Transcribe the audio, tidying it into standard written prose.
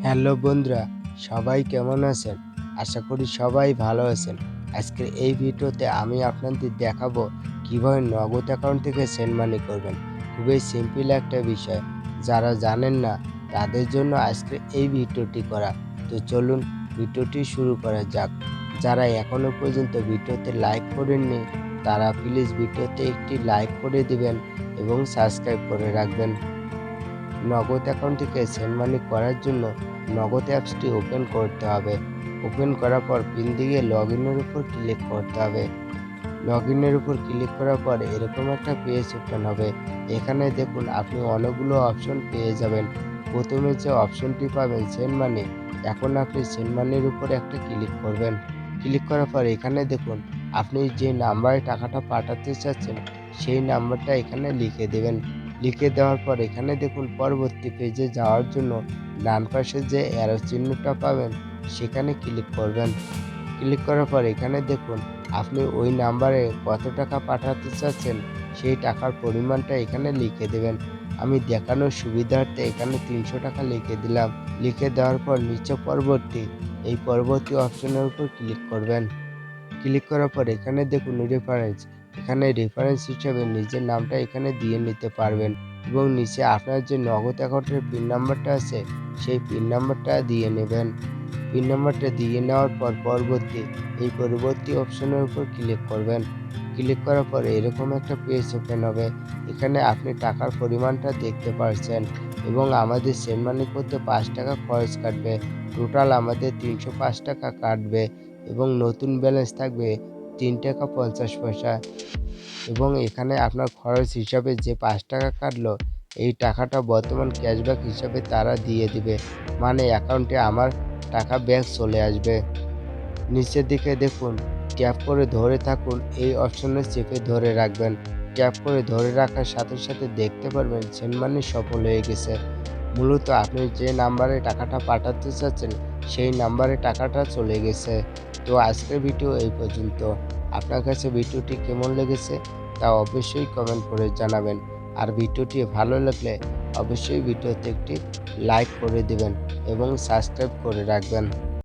Hello বন্ধুরা, সবাই কেমন আছেন? আশা করি সবাই ভালো আছেন। আজকের এই ভিডিওতে আমি আপনাদের দেখাবো কিভাবে নগদ অ্যাকাউন্ট থেকে সেন্ড মানি করবেন। খুবই সিম্পল একটা বিষয়, যারা জানেন না তাদের জন্য আজকের এই ভিডিওটি করা। তো চলুন ভিডিওটি শুরু করা যাক। যারা এখনও পর্যন্ত ভিডিওতে লাইক করেননি তারা প্লিজ ভিডিওতে একটি লাইক করে দিবেন এবং সাবস্ক্রাইব করে রাখবেন। নগদ অ্যাকাউন্ট থেকে সেন্ড মানি করার জন্য নগদ অ্যাপসটি ওপেন করতে হবে। ওপেন করার পর পিন দিয়ে লগইনের উপর ক্লিক করতে হবে। লগইনের উপর ক্লিক করার পর এরকম একটা পেজ ওপেন হবে। এখানে দেখুন আপনি অনেকগুলো অপশন পেয়ে যাবেন। প্রথমে যে অপশনটি পাবেন সেন্ড মানি, এখন আপনি সেন্ড মানির উপর একটা ক্লিক করবেন। ক্লিক করার পর এখানে দেখুন আপনি যে নাম্বারে টাকাটা পাঠাতে চাচ্ছেন সেই নাম্বারটা এখানে লিখে দেবেন। লিখে দেওয়ার পর এখানে দেখুন পরবর্তী পেজে যাওয়ার জন্য ডান পাশে যে অ্যারো চিহ্নটা পাবেন সেখানে ক্লিক করবেন। ক্লিক করার পর এখানে দেখুন আপনি ওই নাম্বারে কত টাকা পাঠাতে চাচ্ছেন সেই টাকার পরিমাণটা এখানে লিখে দেবেন। আমি দেখানোর সুবিধার্থে এখানে ৩০০ টাকা লিখে দিলাম। লিখে দেওয়ার পর নিচে এই পরবর্তী অপশনের উপর ক্লিক করবেন। ক্লিক করার পর এখানে দেখুন রেফারেন্স, এখানে রেফারেন্স হিসেবে নিজের নামটা এখানে দিয়ে নিতে পারবেন এবং নিচে আপনার যে নগদ অ্যাকাউন্টের পিন নাম্বারটা আছে সেই পিন নাম্বারটা দিয়ে নেবেন। পিন নাম্বারটা দিয়ে নেওয়ার পর পরবর্তী অপশনের উপর ক্লিক করবেন। ক্লিক করার পর এরকম একটা পেজ ওপেন হবে। এখানে আপনি টাকার পরিমাণটা দেখতে পাচ্ছেন এবং আমাদের সেন্ড মানি করতে ৫ টাকা খরচ কাটবে। টোটাল আমাদের ৩০৫ টাকা কাটবে এবং নতুন ব্যালেন্স থাকবে ৩ টাকা ৫০ পয়সা এবং এখানে আপনার খরচ হিসাবে যে ৫ টাকা কাটলো এই টাকাটা বর্তমান ক্যাশব্যাক হিসাবে তারা দিয়ে দিবে। মানে অ্যাকাউন্টে আমার টাকা ব্যাক চলে আসবে। নিচের দিকে দেখুন ট্যাপ করে ধরে থাকুন, এই অপশনে চেপে ধরে রাখবেন। ট্যাপ করে ধরে রাখার সাথে সাথে দেখতে পারবেন সেন্ড মানি সফল হয়ে গেছে। মূলত আপনি যে নাম্বারে টাকাটা পাঠাতে চাচ্ছেন সেই নাম্বারে টাকাটা চলে গেছে। তো আজকের ভিডিও এই পর্যন্ত। আপনার কাছে ভিডিওটি কেমন লেগেছে তা অবশ্যই কমেন্ট করে জানাবেন। আর ভিডিওটি ভালো লাগলে অবশ্যই ভিডিওতে একটি লাইক করে দিবেন এবং সাবস্ক্রাইব করে রাখবেন।